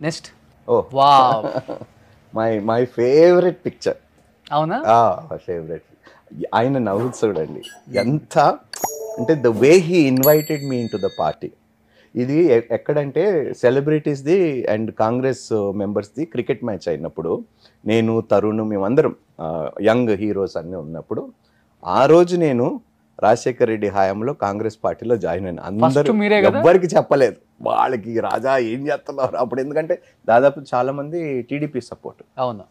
Next. Oh wow. My favourite picture. అవునా? Favourite. ఆయన నవ్వు చూడండి ఎంత అంటే the way he invited me in to the party. ఇది ఎక్కడంటే సెలబ్రిటీస్ది అండ్ కాంగ్రెస్ మెంబర్స్ది క్రికెట్ మ్యాచ్ అయినప్పుడు నేను తరుణ్ మేమందరం యంగ్ హీరోస్ అన్నీ ఉన్నప్పుడు ఆ రోజు నేను రాజశేఖర్ రెడ్డి హయాంలో కాంగ్రెస్ పార్టీలో జాయిన్ అయినా. అందరూ ఎవ్వరికి చెప్పలేదు, వాళ్ళకి రాజా ఏం చేస్తున్నారు అప్పుడు, ఎందుకంటే దాదాపు చాలా మంది టీడీపీ సపోర్ట్. అవును.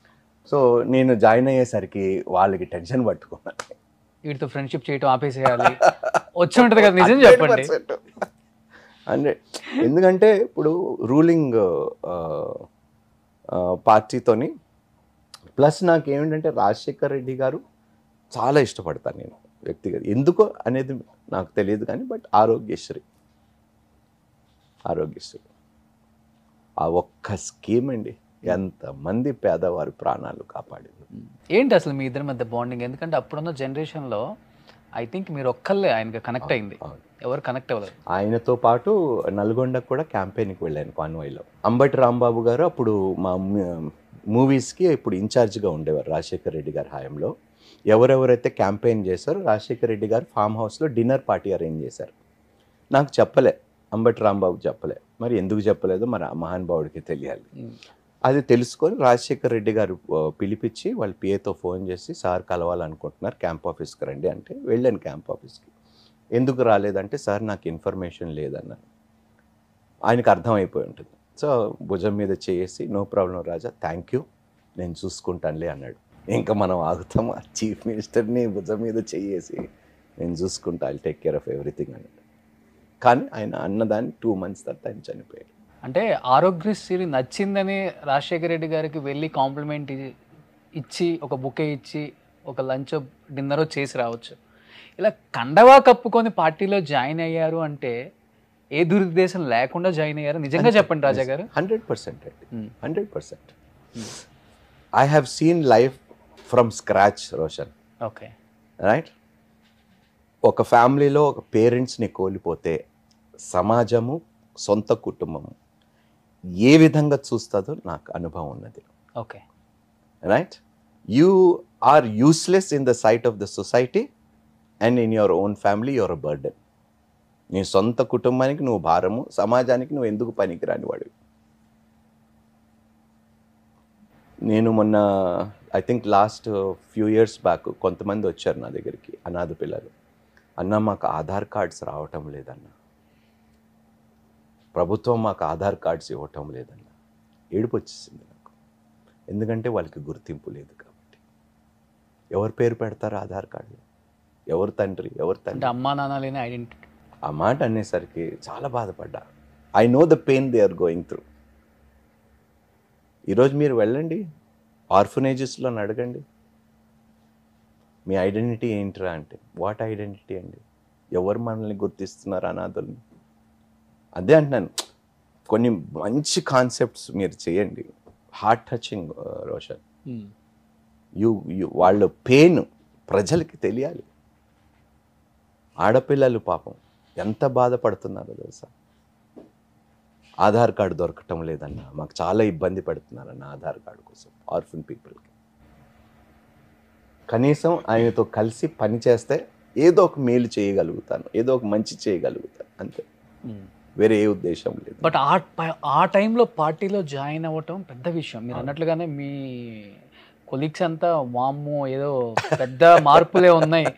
సో నేను జాయిన్ అయ్యేసరికి వాళ్ళకి టెన్షన్ పట్టుకున్నాను, వీటితో ఫ్రెండ్షిప్ చేయటం ఆపేసేయాలి వచ్చి ఉంటుంది కదా. నిజం చెప్పండి. అంటే ఎందుకంటే ఇప్పుడు రూలింగ్ పార్టీతోని ప్లస్ నాకేమిటంటే రాజశేఖర్ రెడ్డి గారు చాలా ఇష్టపడతాను నేను వ్యక్తిగత, ఎందుకో అనేది నాకు తెలియదు కానీ బట్ ఆరోగ్యశ్రీ ఆ ఒక్క స్కీమ్ అండి ఎంతమంది పేదవారి ప్రాణాలు కాపాడింది. ఏంటి అసలు మీ ఇద్దరి మధ్య బాండింగ్? ఎందుకంటే అప్పుడున్న జనరేషన్లో ఐ థింక్ మీరు ఒక్కళ్ళే ఆయనకి కనెక్ట్ అయింది, ఎవరు కనెక్ట్ అవ్వలేదు. ఆయనతో పాటు నల్గొండకు కూడా క్యాంపెయిన్కి వెళ్ళాను కాన్వాయ్లో. అంబటి రాంబాబు గారు అప్పుడు మా మూవీస్కి ఇప్పుడు ఇన్ఛార్జ్గా ఉండేవారు రాజశేఖర్ రెడ్డి గారి హయాంలో. ఎవరెవరైతే క్యాంపెయిన్ చేశారో రాజశేఖర్ రెడ్డి గారు ఫామ్ హౌస్లో డిన్నర్ పార్టీ అరేంజ్ చేశారు. నాకు చెప్పలే, అంబటి రాంబాబు చెప్పలే. మరి ఎందుకు చెప్పలేదో మరి ఆ మహానుభావుడికి తెలియాలి. అది తెలుసుకొని రాజశేఖర్ రెడ్డి గారు పిలిపించి వాళ్ళ పిఏతో ఫోన్ చేసి సార్ కలవాలనుకుంటున్నారు క్యాంప్ ఆఫీస్కి రండి అంటే వెళ్ళాను క్యాంప్ ఆఫీస్కి. ఎందుకు రాలేదంటే సార్ నాకు ఇన్ఫర్మేషన్ లేదన్నారు. ఆయనకు అర్థమైపోయి ఉంటుంది. సో భుజం మీద చేసి no problem Raja, thank you, నేను చూసుకుంటానులే అన్నాడు. ఇంకా మనం ఆగుతాము, చీఫ్ మినిస్టర్ని భుజం మీద చేసి నేను చూసుకుంటా, I take care of everything అన్నాడు. కానీ ఆయన అన్నదాన్ని 2 months తర్వాత ఆయన చనిపోయాడు. అంటే ఆరోగ్యశ్రీ నచ్చిందని రాజశేఖర రెడ్డి గారికి వెళ్ళి కాంప్లిమెంట్ ఇచ్చి ఒక బుకే ఇచ్చి ఒక లంచ్ డిన్నరో చేసి రావచ్చు. ఇలా కండవా కప్పుకొని పార్టీలో జాయిన్ అయ్యారు అంటే ఏ దురుద్దేశం లేకుండా జాయిన్ అయ్యారు? నిజంగా చెప్పండి రాజా గారు. 100% అండి, 100%. I have seen life from scratch Roshan. Okay, right. ఒక ఫ్యామిలీలో ఒక పేరెంట్స్ని కోల్పోతే సమాజము సొంత కుటుంబము ఏ విధంగా చూస్తుందో నాకు అనుభవం ఉన్నది. Okay, right. You are useless in the sight of the society and in your own family your a burden. నీ సొంత కుటుంబానికి నువ్వు భారము, సమాజానికి నువ్వు ఎందుకు పనికిరాని వాడివి. నేను మొన్న I think last few years back కొంతమంది వచ్చారు నా దగ్గరికి, అనాథ పిల్లలు. అన్న మాకు ఆధార్ కార్డ్స్ రావటం లేదన్న, ప్రభుత్వం మాకు ఆధార్ కార్డ్స్ ఇవ్వటం లేదన్న. ఏడుపు వచ్చేసింది నాకు, ఎందుకంటే వాళ్ళకి గుర్తింపు లేదు కాబట్టి. ఎవరు పేరు పెడతారు ఆధార్ కార్డులో? ఎవరు తండ్రి, ఎవరు తండ్రి? అమ్మా నాన్న లేని ఐడెంటిటీ. ఆ మాట అనేసరికి చాలా బాధపడ్డా. I know the pain they are going through. ఈరోజు మీరు వెళ్ళండి ఆర్ఫనేజెస్లో అడగండి, మీ ఐడెంటిటీ ఏంటిరా అంటే వాట్ ఐడెంటిటీ అండి, ఎవరు మనల్ని గుర్తిస్తున్నారు అనాథుల్ని? అదే అంటున్నాను, కొన్ని మంచి కాన్సెప్ట్స్ మీరు చేయండి, హార్ట్ టచింగ్ రోషన్. వాళ్ళ పెయిన్ ప్రజలకి తెలియాలి. ఆడపిల్లలు పాపం ఎంత బాధపడుతున్నారో తెలుసా. ఆధార్ కార్డు దొరకటం లేదన్న, మాకు చాలా ఇబ్బంది పడుతున్నారన్న ఆధార్ కార్డు కోసం ఆర్ఫన్ పీపుల్కి. కనీసం ఆయనతో కలిసి పని చేస్తే ఏదో ఒక మేలు చేయగలుగుతాను, ఏదో ఒక మంచి చేయగలుగుతాను, అంతే, వేరే ఏ ఉద్దేశం లేదు. బట్ ఆ టైంలో పార్టీలో జాయిన్ అవ్వటం పెద్ద విషయం. మీరు అన్నట్లుగానే మీ కొలీగ్స్ అంతా వామ్మో ఏదో పెద్ద మార్పులే ఉన్నాయి.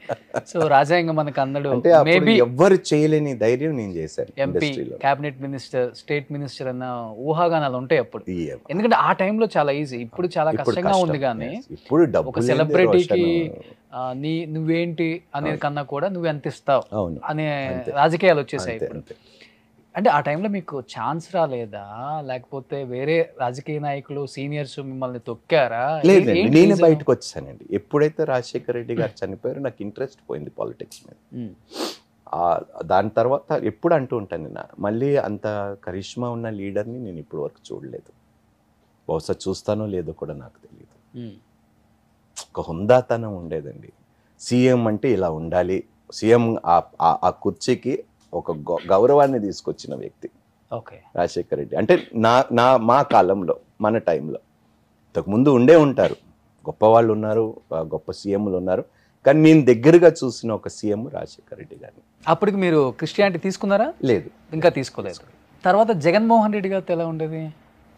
సో రాజా ఇంకా మనకు అన్నాడు మేబీ ఎవ్వరు చేయలేని ధైర్యం నేను చేశాను. MP, cabinet minister, state minister అన్న ఊహాగానాలు ఉంటాయి అప్పుడు. ఎందుకంటే ఆ టైంలో చాలా ఈజీ, ఇప్పుడు చాలా కష్టంగా ఉంది. కానీ ఇప్పుడు ఒక సెలబ్రిటీకి నువ్వేంటి అనేది కన్నా కూడా నువ్వు ఎంత ఇస్తావు అనే రాజకీయాలు వచ్చేసాయి ఇప్పుడు. అంటే ఆ టైంలో మీకు ఛాన్స్ రాలేదా, లేకపోతే వేరే రాజకీయ నాయకులు సీనియర్స్ మిమ్మల్ని తొక్కారా? లేదు, నేను బయటకు వచ్చానండి. ఎప్పుడైతే రాజశేఖర్ రెడ్డి గారు చనిపోయారో నాకు ఇంట్రెస్ట్ పోయింది పాలిటిక్స్ మీద. దాని తర్వాత ఎప్పుడు అంటూ ఉంటాను నేను, మళ్ళీ అంత కరిష్మా ఉన్న లీడర్ని నేను ఇప్పుడు వరకు చూడలేదు. బహుశా చూస్తానో లేదో కూడా నాకు తెలియదు. ఒక హుందాతనం ఉండేదండి. సీఎం అంటే ఇలా ఉండాలి, సీఎం ఆ కుర్చీకి ఒక గౌరవాన్ని తీసుకొచ్చిన వ్యక్తి. ఓకే. రాజశేఖర్ రెడ్డి అంటే మా కాలంలో, మన టైంలో. ఇంతకుముందు ఉండే ఉంటారు, గొప్ప వాళ్ళు ఉన్నారు, గొప్ప సీఎంలు ఉన్నారు, కానీ నేను దగ్గరగా చూసిన ఒక సీఎం రాజశేఖర్ రెడ్డి గారిని. అప్పటికి మీరు క్రిస్టియానిటీ తీసుకున్నారా? లేదు, ఇంకా తీసుకోలేదు. తర్వాత జగన్మోహన్ రెడ్డి గారితో ఎలా ఉండేది?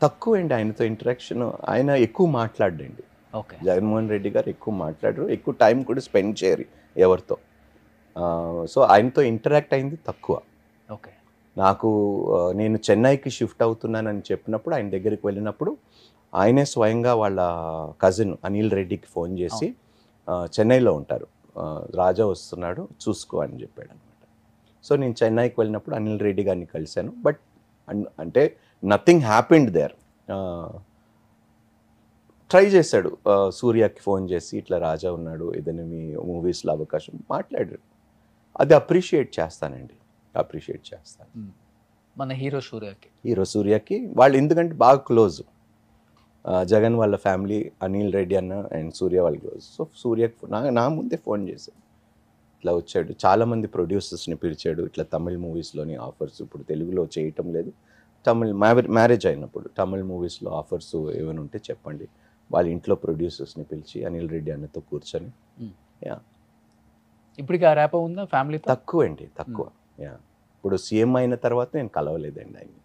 తక్కువ అండి ఆయనతో ఇంటరాక్షన్. ఆయన ఎక్కువ మాట్లాడండి. ఓకే. జగన్మోహన్ రెడ్డి గారు ఎక్కువ మాట్లాడరు, ఎక్కువ టైం కూడా స్పెండ్ చేయరు ఎవరితో. సో ఆయనతో ఇంటరాక్ట్ అయింది తక్కువ. ఓకే. నాకు నేను చెన్నైకి షిఫ్ట్ అవుతున్నానని చెప్పినప్పుడు, ఆయన దగ్గరికి వెళ్ళినప్పుడు ఆయనే స్వయంగా వాళ్ళ కజిన్ అనిల్ రెడ్డికి ఫోన్ చేసి, చెన్నైలో ఉంటారు, రాజా వస్తున్నాడు చూసుకో అని చెప్పాడు అనమాట. సో నేను చెన్నైకి వెళ్ళినప్పుడు అనిల్ రెడ్డి గారిని కలిశాను. బట్ అంటే నథింగ్ హ్యాపెండ్ దేర్. ట్రై చేశాడు, సూర్యకి ఫోన్ చేసి ఇట్లా రాజా ఉన్నాడు, ఏదైనా మీ మూవీస్లో అవకాశం మాట్లాడాడు. అది అప్రిషియేట్ చేస్తానండి, అప్రిషియేట్ చేస్తాను. మన హీరో సూర్యకి వాళ్ళు ఎందుకంటే బాగా క్లోజ్. జగన్ వాళ్ళ ఫ్యామిలీ, అనిల్ రెడ్డి అన్న అండ్ సూర్య వాళ్ళ క్లోజ్. సో సూర్యకి నా ముందే ఫోన్ చేశాడు, ఇట్లా వచ్చాడు, చాలామంది ప్రొడ్యూసర్స్ని పిలిచాడు, ఇట్లా తమిళ్ మూవీస్లోని ఆఫర్స్, ఇప్పుడు తెలుగులో చేయటం లేదు, తమిళ్ మ్యారేజ్ అయినప్పుడు తమిళ్ మూవీస్లో ఆఫర్స్ ఏమైనా ఉంటే చెప్పండి. వాళ్ళ ఇంట్లో ప్రొడ్యూసర్స్ని పిలిచి అనిల్ రెడ్డి అన్నతో కూర్చొని. యా, ఇప్పటికి ఆ ర్యాప్ ఉందా ఫ్యామిలీ? తక్కువ అండి, తక్కువ. యా, ఇప్పుడు సీఎం అయిన తర్వాత నేను కలవలేదండి ఆయన్ని.